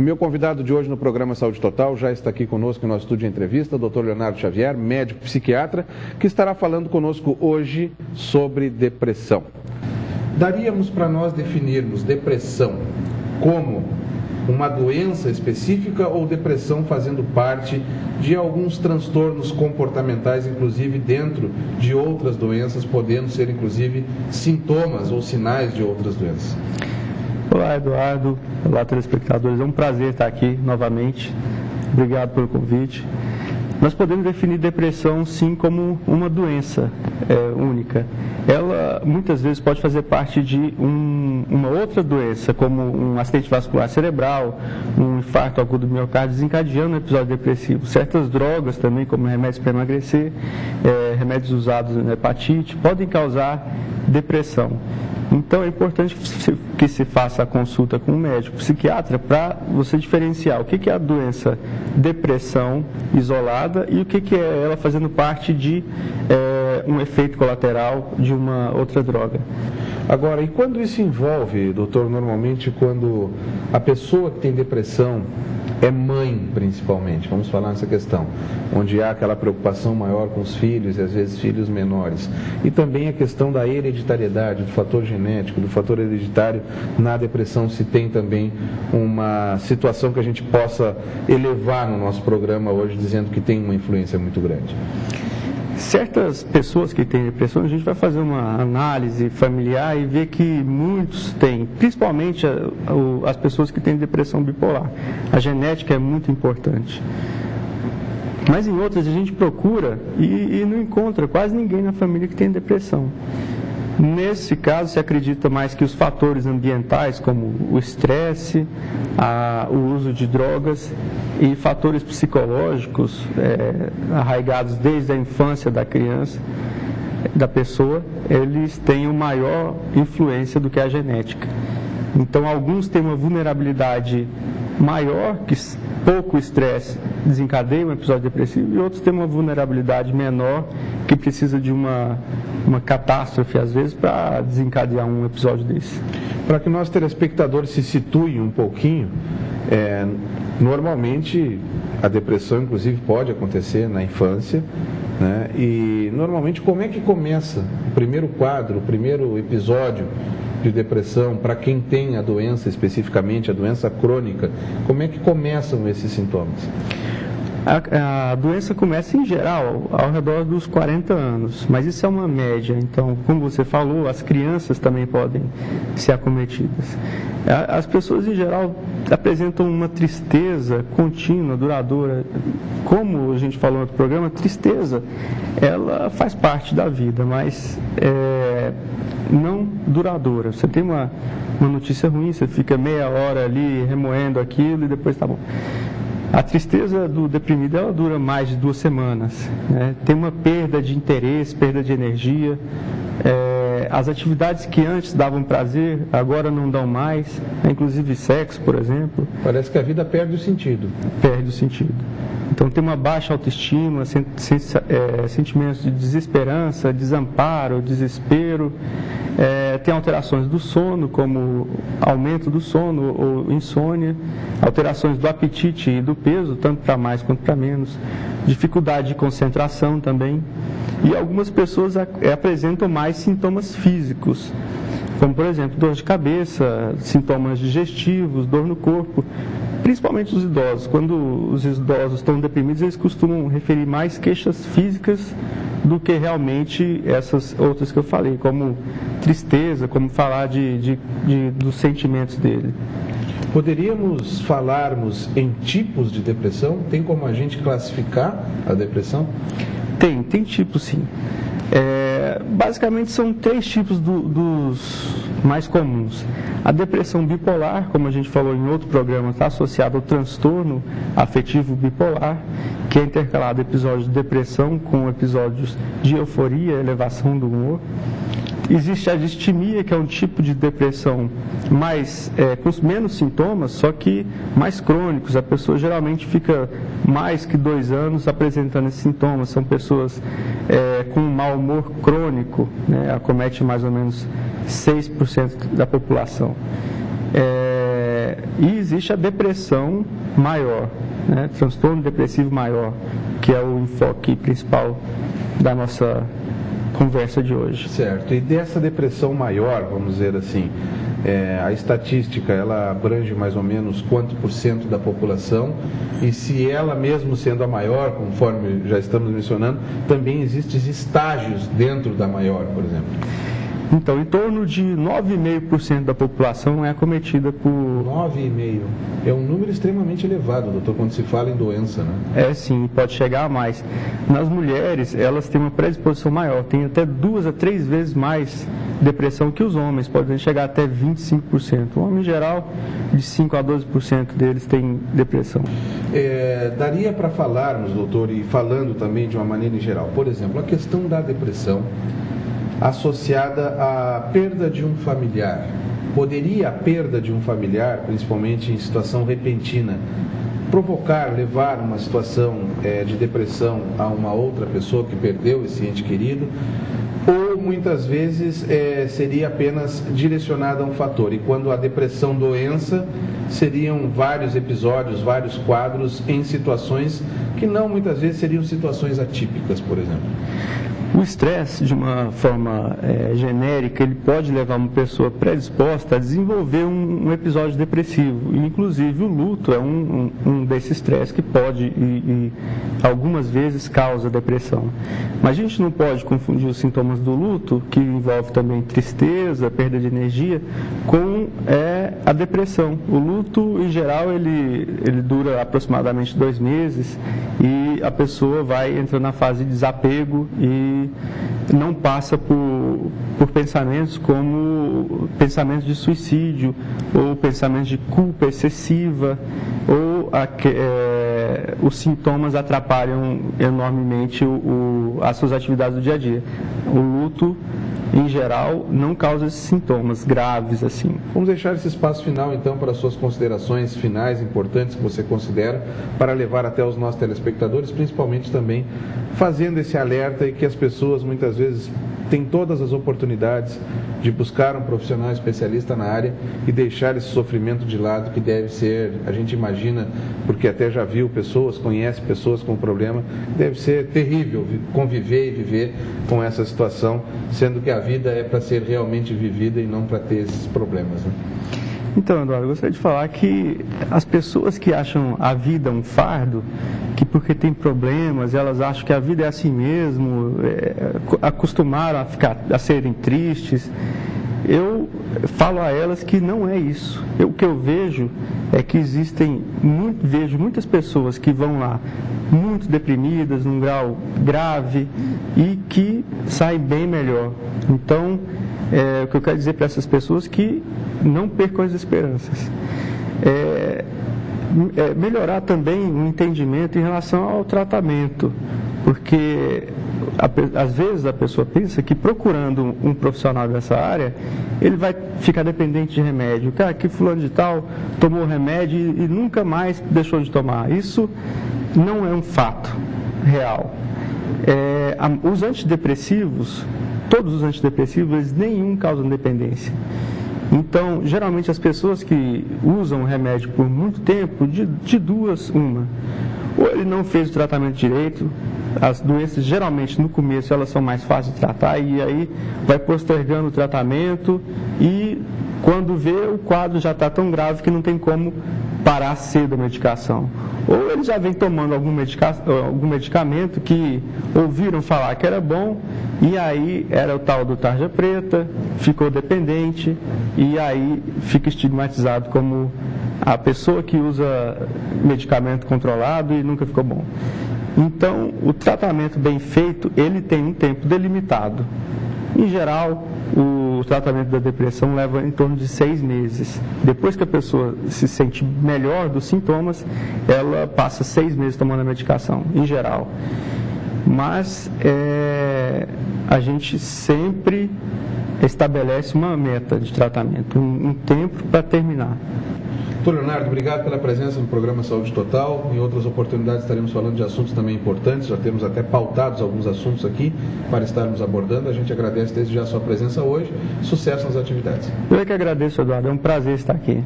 O meu convidado de hoje no programa Saúde Total já está aqui conosco no nosso estúdio de entrevista, o Dr. Leonardo Xavier, médico psiquiatra, que estará falando conosco hoje sobre depressão. Daríamos para nós definirmos depressão como uma doença específica ou depressão fazendo parte de alguns transtornos comportamentais, inclusive dentro de outras doenças, podendo ser inclusive sintomas ou sinais de outras doenças? Olá, Eduardo. Olá, telespectadores. É um prazer estar aqui novamente. Obrigado pelo convite. Nós podemos definir depressão, sim, como uma doença única. Ela, muitas vezes, pode fazer parte de uma outra doença, como um acidente vascular cerebral, um infarto agudo do miocárdio, desencadeando um episódio depressivo. Certas drogas também, como remédios para emagrecer, remédios usados na hepatite, podem causar depressão. Então, é importante que se faça a consulta com um médico psiquiatra para você diferenciar o que é a doença depressão isolada e o que é ela fazendo parte de um efeito colateral de uma outra droga. Agora, e quando isso envolve, doutor, normalmente quando a pessoa que tem depressão é mãe, principalmente, vamos falar nessa questão, onde há aquela preocupação maior com os filhos e às vezes filhos menores. E também a questão da hereditariedade, do fator genético, do fator hereditário na depressão, se tem também uma situação que a gente possa elevar no nosso programa hoje, dizendo que tem uma influência muito grande. Certas pessoas que têm depressão, a gente vai fazer uma análise familiar e ver que muitos têm, principalmente as pessoas que têm depressão bipolar. A genética é muito importante. Mas em outras a gente procura e não encontra quase ninguém na família que tem depressão. Nesse caso, se acredita mais que os fatores ambientais, como o estresse, o uso de drogas e fatores psicológicos arraigados desde a infância da criança, da pessoa, eles têm uma maior influência do que a genética. Então, alguns têm uma vulnerabilidade maior, que pouco estresse desencadeia um episódio depressivo, e outros têm uma vulnerabilidade menor, que precisa de uma catástrofe, às vezes, para desencadear um episódio desse. Para que nós telespectadores se situem um pouquinho, normalmente a depressão, inclusive, pode acontecer na infância, né? E normalmente como é que começa o primeiro quadro, o primeiro episódio de depressão, para quem tem a doença especificamente, a doença crônica, como é que começam esses sintomas? A doença começa em geral ao redor dos 40 anos, mas isso é uma média. Então, como você falou, as crianças também podem ser acometidas. As pessoas em geral apresentam uma tristeza contínua, duradoura. Como a gente falou no outro programa, a tristeza, ela faz parte da vida, mas não duradoura. Você tem uma notícia ruim, você fica meia hora ali remoendo aquilo e depois tá bom. A tristeza do deprimido, ela dura mais de 2 semanas, né? Tem uma perda de interesse, perda de energia. As atividades que antes davam prazer, agora não dão mais, inclusive sexo, por exemplo. Parece que a vida perde o sentido. Perde o sentido. Então tem uma baixa autoestima, sentimentos de desesperança, desamparo, desespero. Tem alterações do sono, como aumento do sono ou insônia, alterações do apetite e do peso, tanto para mais quanto para menos, dificuldade de concentração também. E algumas pessoas apresentam mais sintomas físicos, como, por exemplo, dor de cabeça, sintomas digestivos, dor no corpo, principalmente os idosos. Quando os idosos estão deprimidos, eles costumam referir mais queixas físicas do que realmente essas outras que eu falei, como tristeza, como falar dos sentimentos dele. Poderíamos falarmos em tipos de depressão? Tem como a gente classificar a depressão? Tem tipos, sim. Basicamente são 3 tipos dos mais comuns. A depressão bipolar, como a gente falou em outro programa, está associada ao transtorno afetivo bipolar, que é intercalado episódios de depressão com episódios de euforia, elevação do humor. Existe a distimia, que é um tipo de depressão com menos sintomas, só que mais crônicos. A pessoa geralmente fica mais que 2 anos apresentando esses sintomas. São pessoas com um mau humor crônico, né? Acomete mais ou menos 6% da população. E existe a depressão maior, né? Transtorno depressivo maior, que é o enfoque principal da nossa conversa de hoje. Certo. E dessa depressão maior, vamos dizer assim, a estatística, ela abrange mais ou menos quanto % da população? E se ela mesmo sendo a maior, conforme já estamos mencionando, também existem estágios dentro da maior, por exemplo? Então, em torno de 9,5% da população é acometida por... 9,5%. É um número extremamente elevado, doutor, quando se fala em doença, né? É sim, pode chegar a mais. Nas mulheres, elas têm uma predisposição maior, tem até 2 a 3 vezes mais depressão que os homens, podem chegar até 25%. O homem, em geral, de 5 a 12% deles tem depressão. Daria para falarmos, doutor, e falando também de uma maneira em geral, por exemplo, a questão da depressão associada à perda de um familiar. Poderia a perda de um familiar, principalmente em situação repentina, provocar, levar uma situação de depressão a uma outra pessoa que perdeu esse ente querido? Ou muitas vezes seria apenas direcionada a um fator? E quando a depressão doença, seriam vários episódios, vários quadros em situações que não muitas vezes seriam situações atípicas, por exemplo? O estresse, de uma forma genérica, ele pode levar uma pessoa predisposta a desenvolver um episódio depressivo. Inclusive, o luto é um desses estresses que pode e algumas vezes causa depressão. Mas a gente não pode confundir os sintomas do luto, que envolve também tristeza, perda de energia, com a depressão. O luto, em geral, ele dura aproximadamente 2 meses e a pessoa vai entrando na fase de desapego e não passa por pensamentos como pensamentos de suicídio ou pensamentos de culpa excessiva, ou os sintomas atrapalham enormemente as suas atividades do dia a dia. O luto, em geral, não causa esses sintomas graves assim. Vamos deixar esse espaço final, então, para as suas considerações finais importantes que você considera para levar até os nossos telespectadores, principalmente também fazendo esse alerta e que as pessoas muitas vezes têm todas as oportunidades de buscar um profissional especialista na área e deixar esse sofrimento de lado, que deve ser, a gente imagina, porque até já viu pessoas, conhece pessoas com problema, deve ser terrível conviver e viver com essa situação, sendo que a vida é para ser realmente vivida e não para ter esses problemas, né? Então, Eduardo, eu gostaria de falar que as pessoas que acham a vida um fardo, que porque tem problemas, elas acham que a vida é assim mesmo, acostumaram a serem tristes, eu falo a elas que não é isso. O que eu vejo é que vejo muitas pessoas que vão lá muito deprimidas, num grau grave, e que saem bem melhor. Então, o que eu quero dizer para essas pessoas é que não percam as esperanças. Melhorar também o entendimento em relação ao tratamento, porque às vezes a pessoa pensa que procurando um profissional dessa área, ele vai ficar dependente de remédio. Cara, que fulano de tal tomou remédio e nunca mais deixou de tomar. Isso não é um fato real. Os antidepressivos, todos os antidepressivos, nenhum causam dependência. Então, geralmente as pessoas que usam o remédio por muito tempo, de duas, uma. Ou ele não fez o tratamento direito, as doenças geralmente no começo elas são mais fáceis de tratar, e aí vai postergando o tratamento e quando vê o quadro já está tão grave que não tem como parar cedo a medicação. Ou ele já vem tomando algum medicamento que ouviram falar que era bom, e aí era o tal do tarja preta, ficou dependente, e aí fica estigmatizado como a pessoa que usa medicamento controlado e nunca ficou bom. Então, o tratamento bem feito, ele tem um tempo delimitado. Em geral, o tratamento da depressão leva em torno de 6 meses. Depois que a pessoa se sente melhor dos sintomas, ela passa 6 meses tomando a medicação, em geral. Mas a gente sempre estabelece uma meta de tratamento, um tempo para terminar. Doutor Leonardo, obrigado pela presença no programa Saúde Total. Em outras oportunidades estaremos falando de assuntos também importantes, já temos até pautados alguns assuntos aqui para estarmos abordando. A gente agradece desde já a sua presença hoje. Sucesso nas atividades. Eu é que agradeço, Eduardo. É um prazer estar aqui.